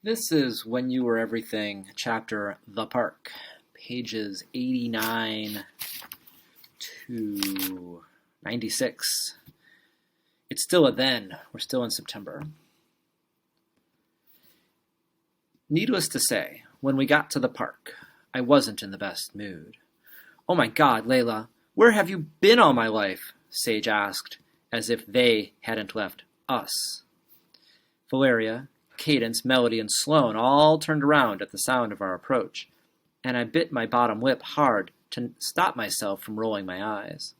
This is When You Were Everything, chapter The Park, pages 89 to 96. It's still a then. We're still in September. Needless to say, when we got to the park, I wasn't in the best mood. "Oh my God, Layla, where have you been all my life?" Sage asked, as if they hadn't left us. Valeria, Cadence, Melody, and Sloane all turned around at the sound of our approach, and I bit my bottom lip hard to stop myself from rolling my eyes.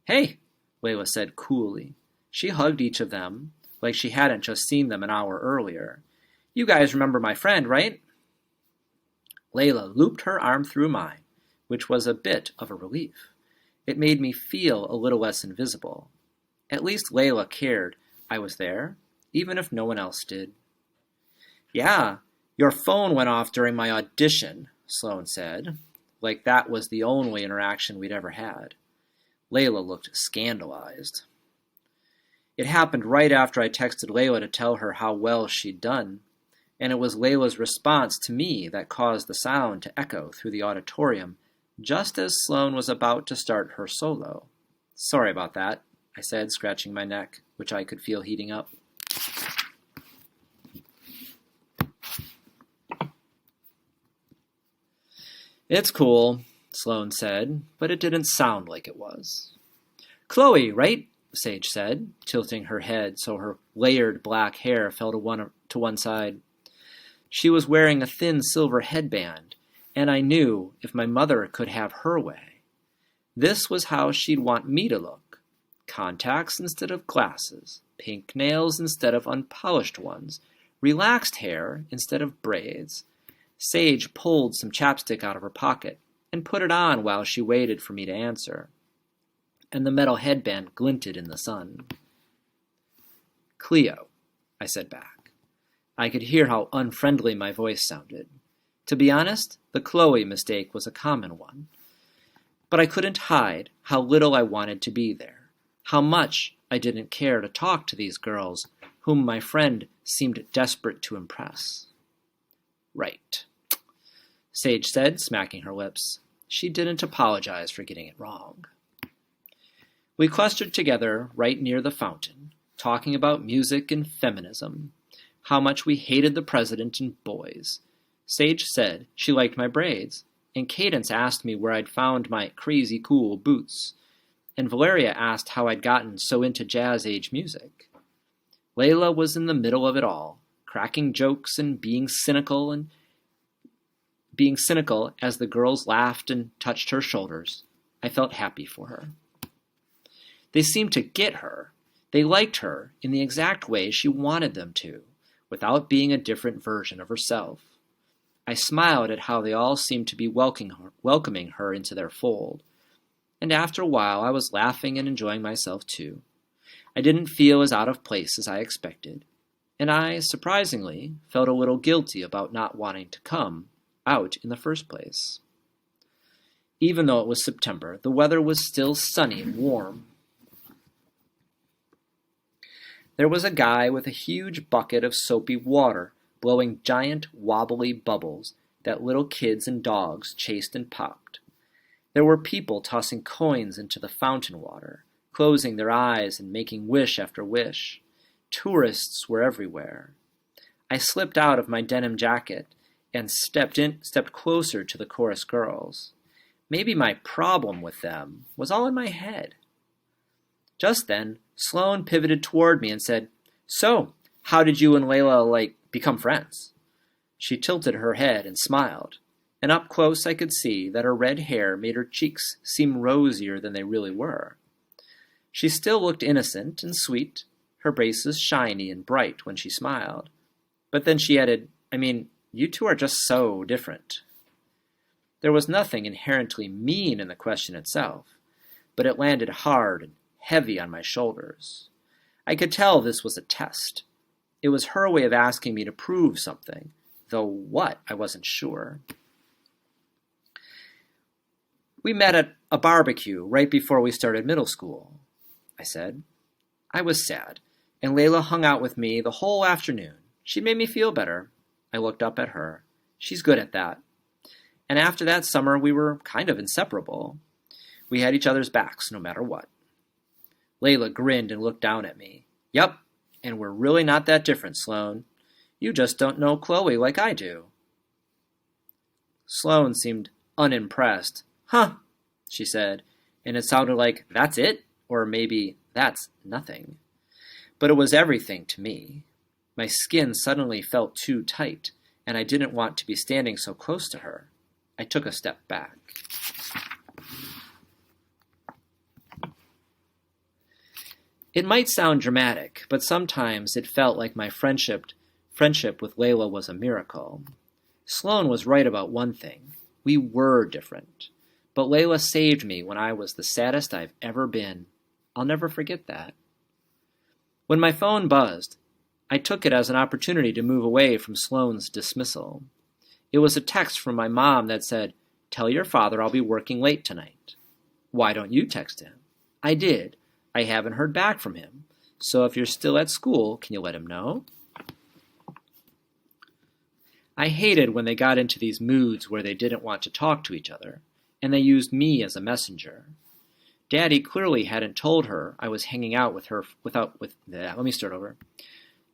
"Hey," Layla said coolly. She hugged each of them like she hadn't just seen them an hour earlier. "You guys remember my friend, right?" Layla looped her arm through mine, which was a bit of a relief. It made me feel a little less invisible. At least Layla cared I was there, even if no one else did. "Yeah, your phone went off during my audition," Sloane said, like that was the only interaction we'd ever had. Layla looked scandalized. It happened right after I texted Layla to tell her how well she'd done, and it was Layla's response to me that caused the sound to echo through the auditorium just as Sloane was about to start her solo. "Sorry about that," I said, scratching my neck, which I could feel heating up. "It's cool," Sloane said, but it didn't sound like it was. "Chloe, right?" Sage said, tilting her head so her layered black hair fell to one side. She was wearing a thin silver headband, and I knew if my mother could have her way, this was how she'd want me to look. Contacts instead of glasses, pink nails instead of unpolished ones, relaxed hair instead of braids. Sage pulled some chapstick out of her pocket and put it on while she waited for me to answer, and the metal headband glinted in the sun. "Cleo," I said back. I could hear how unfriendly my voice sounded. To be honest, the Chloe mistake was a common one. But I couldn't hide how little I wanted to be there, how much I didn't care to talk to these girls whom my friend seemed desperate to impress. "Right," Sage said, smacking her lips. She didn't apologize for getting it wrong. We clustered together right near the fountain, talking about music and feminism, how much we hated the president and boys. Sage said she liked my braids, and Cadence asked me where I'd found my crazy cool boots, and Valeria asked how I'd gotten so into jazz-age music. Layla was in the middle of it all, cracking jokes and being cynical as the girls laughed and touched her shoulders. I felt happy for her. They seemed to get her. They liked her in the exact way she wanted them to, without being a different version of herself. I smiled at how they all seemed to be welcoming her into their fold, and after a while I was laughing and enjoying myself too. I didn't feel as out of place as I expected, and I, surprisingly, felt a little guilty about not wanting to come out in the first place. Even though it was September, the weather was still sunny and warm. There was a guy with a huge bucket of soapy water blowing giant wobbly bubbles that little kids and dogs chased and popped. There were people tossing coins into the fountain water, closing their eyes and making wish after wish. Tourists were everywhere. I slipped out of my denim jacket and stepped closer to the chorus girls. Maybe my problem with them was all in my head. Just then, Sloane pivoted toward me and said, "So, how did you and Layla, become friends?" She tilted her head and smiled, and up close I could see that her red hair made her cheeks seem rosier than they really were. She still looked innocent and sweet, her braces shiny and bright when she smiled. But then she added, "You two are just so different." There was nothing inherently mean in the question itself, but it landed hard and heavy on my shoulders. I could tell this was a test. It was her way of asking me to prove something, though what, I wasn't sure. "We met at a barbecue right before we started middle school," I said. I was sad, and Layla hung out with me the whole afternoon. She made me feel better. I looked up at her. She's good at that. And after that summer, we were kind of inseparable. We had each other's backs no matter what. Layla grinned and looked down at me. Yup, and we're really not that different, Sloane. You just don't know Chloe like I do. Sloane seemed unimpressed. Huh, she said, and it sounded like, that's it? Or maybe, that's nothing. But it was everything to me. My skin suddenly felt too tight, and I didn't want to be standing so close to her. I took a step back. It might sound dramatic, but sometimes it felt like my friendship with Layla was a miracle. Sloane was right about one thing. We were different. But Layla saved me when I was the saddest I've ever been. I'll never forget that. When my phone buzzed, I took it as an opportunity to move away from Sloane's dismissal. It was a text from my mom that said, "Tell your father I'll be working late tonight." Why don't you text him? I did. I haven't heard back from him. So if you're still at school, can you let him know? I hated when they got into these moods where they didn't want to talk to each other, and they used me as a messenger. Daddy clearly hadn't told her I was hanging out with her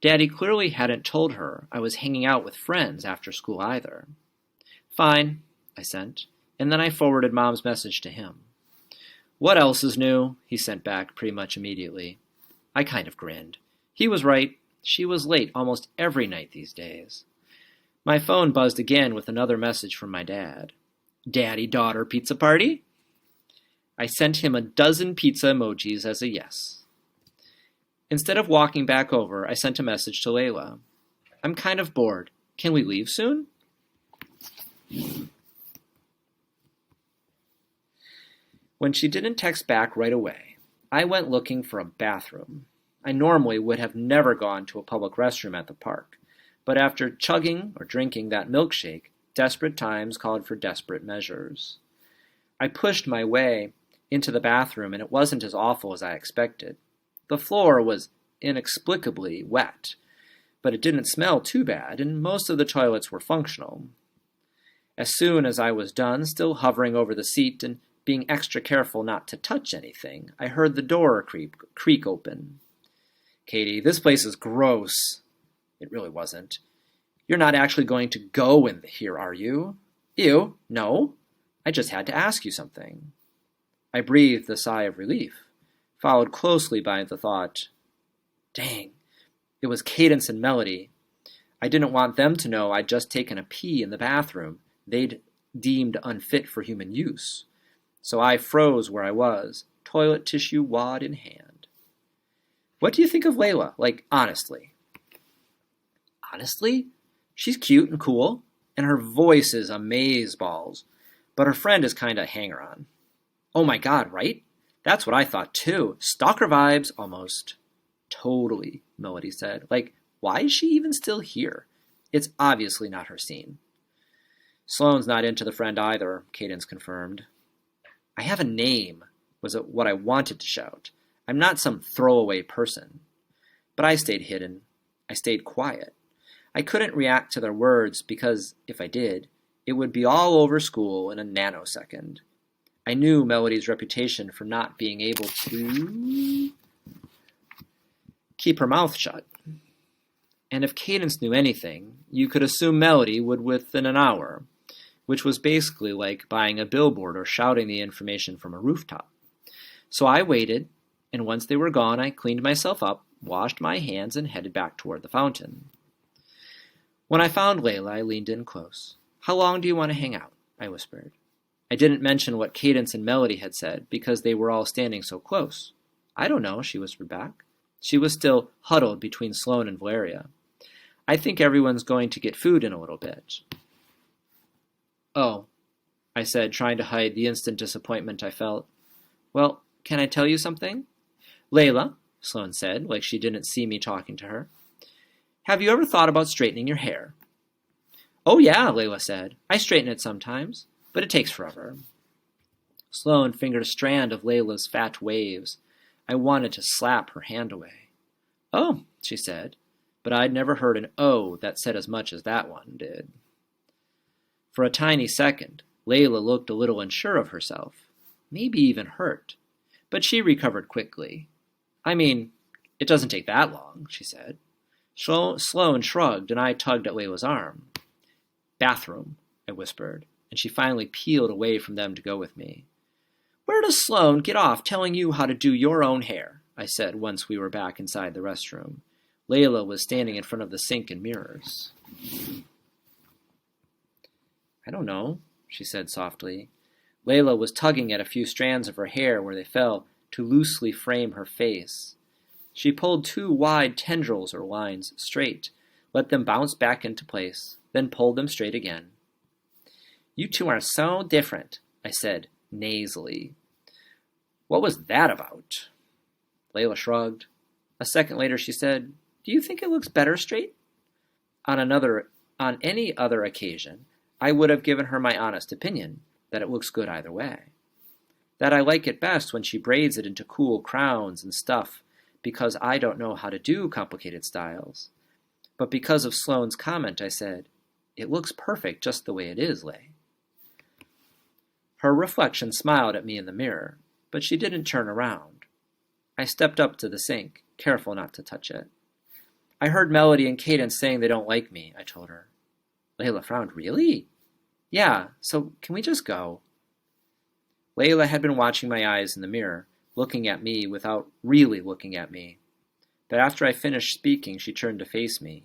Daddy clearly hadn't told her I was hanging out with friends after school either. Fine, I sent, and then I forwarded Mom's message to him. What else is new? He sent back pretty much immediately. I kind of grinned. He was right. She was late almost every night these days. My phone buzzed again with another message from my dad. Daddy-daughter pizza party? I sent him a dozen pizza emojis as a yes. Instead of walking back over, I sent a message to Layla. I'm kind of bored. Can we leave soon? When she didn't text back right away, I went looking for a bathroom. I normally would have never gone to a public restroom at the park, but after chugging or drinking that milkshake, desperate times called for desperate measures. I pushed my way into the bathroom, and it wasn't as awful as I expected. The floor was inexplicably wet, but it didn't smell too bad, and most of the toilets were functional. As soon as I was done, still hovering over the seat and being extra careful not to touch anything, I heard the door creak open. Katie, this place is gross. It really wasn't. You're not actually going to go in here, are you? Ew, no. I just had to ask you something. I breathed a sigh of relief, followed closely by the thought, dang, it was Cadence and Melody. I didn't want them to know I'd just taken a pee in the bathroom they'd deemed unfit for human use. So I froze where I was, toilet tissue wad in hand. What do you think of Layla? Like, honestly? Honestly? She's cute and cool, and her voice is amazeballs, but her friend is kinda hanger-on. Oh my god, right? That's what I thought too. Stalker vibes, almost. Totally, Melody said. Like, why is she even still here? It's obviously not her scene. Sloane's not into the friend either, Cadence confirmed. I have a name, was what I wanted to shout. I'm not some throwaway person. But I stayed hidden. I stayed quiet. I couldn't react to their words because, if I did, it would be all over school in a nanosecond. I knew Melody's reputation for not being able to keep her mouth shut. And if Cadence knew anything, you could assume Melody would within an hour, which was basically like buying a billboard or shouting the information from a rooftop. So I waited, and once they were gone, I cleaned myself up, washed my hands, and headed back toward the fountain. When I found Layla, I leaned in close. How long do you want to hang out? I whispered. I didn't mention what Cadence and Melody had said because they were all standing so close. I don't know, she whispered back. She was still huddled between Sloane and Valeria. I think everyone's going to get food in a little bit. Oh, I said, trying to hide the instant disappointment I felt. Well, can I tell you something? Layla, Sloane said, like she didn't see me talking to her. Have you ever thought about straightening your hair? Oh yeah, Layla said. I straighten it sometimes, but it takes forever. Sloane fingered a strand of Layla's fat waves. I wanted to slap her hand away. Oh, she said. but I'd never heard an "oh" that said as much as that one did. For a tiny second, Layla looked a little unsure of herself, maybe even hurt, but she recovered quickly. "I mean, it doesn't take that long," she said. Sloane shrugged, and I tugged at Layla's arm. "Bathroom," I whispered, and she finally peeled away from them to go with me. "Where does Sloane get off telling you how to do your own hair?" I said once we were back inside the restroom. Layla was standing in front of the sink and mirrors. "I don't know," she said softly. Layla was tugging at a few strands of her hair where they fell to loosely frame her face. She pulled 2 wide tendrils or lines straight, let them bounce back into place, then pulled them straight again. "You two are so different," I said nasally. "What was that about?" Layla shrugged. A second later she said, "Do you think it looks better straight?" On any other occasion, I would have given her my honest opinion that it looks good either way. That I like it best when she braids it into cool crowns and stuff, because I don't know how to do complicated styles. But because of Sloane's comment, I said, "It looks perfect just the way it is, Lay." Her reflection smiled at me in the mirror, but she didn't turn around. I stepped up to the sink, careful not to touch it. "I heard Melody and Cadence saying they don't like me," I told her. Layla frowned. "Really?" "Yeah, so can we just go?" Layla had been watching my eyes in the mirror, looking at me without really looking at me. But after I finished speaking, she turned to face me.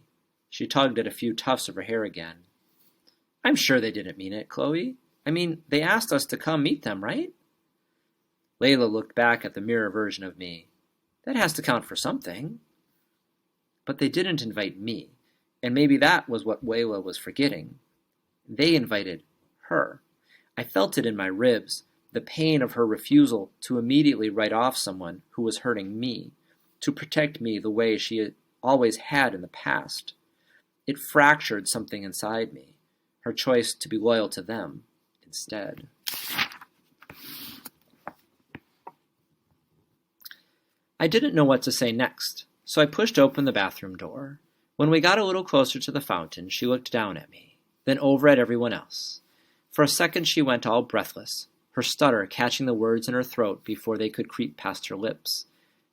She tugged at a few tufts of her hair again. "I'm sure they didn't mean it, Chloe. I mean, they asked us to come meet them, right?" Layla looked back at the mirror version of me. "That has to count for something." But they didn't invite me, and maybe that was what Layla was forgetting. They invited her. I felt it in my ribs, the pain of her refusal to immediately write off someone who was hurting me, to protect me the way she had always had in the past. It fractured something inside me, her choice to be loyal to them instead. I didn't know what to say next, so I pushed open the bathroom door. When we got a little closer to the fountain, she looked down at me, then over at everyone else. For a second she went all breathless, her stutter catching the words in her throat before they could creep past her lips,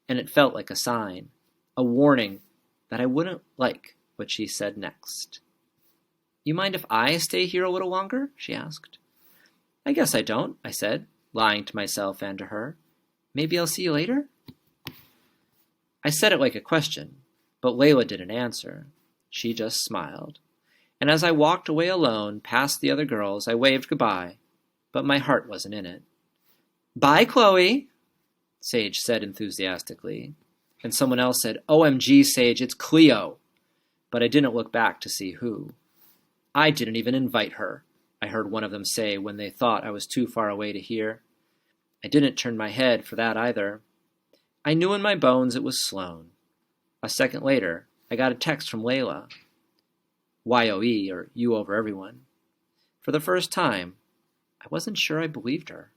and it felt like a sign, a warning that I wouldn't like what she said next. "You mind if I stay here a little longer?" she asked. "I guess I don't," I said, lying to myself and to her. "Maybe I'll see you later?" I said it like a question, but Layla didn't answer. She just smiled. And as I walked away alone, past the other girls, I waved goodbye, but my heart wasn't in it. "Bye, Chloe," Sage said enthusiastically. And someone else said, "OMG, Sage, it's Cleo." But I didn't look back to see who. "I didn't even invite her," I heard one of them say when they thought I was too far away to hear. I didn't turn my head for that either. I knew in my bones it was Sloane. A second later, I got a text from Layla. WYWE, or you over everyone. For the first time, I wasn't sure I believed her.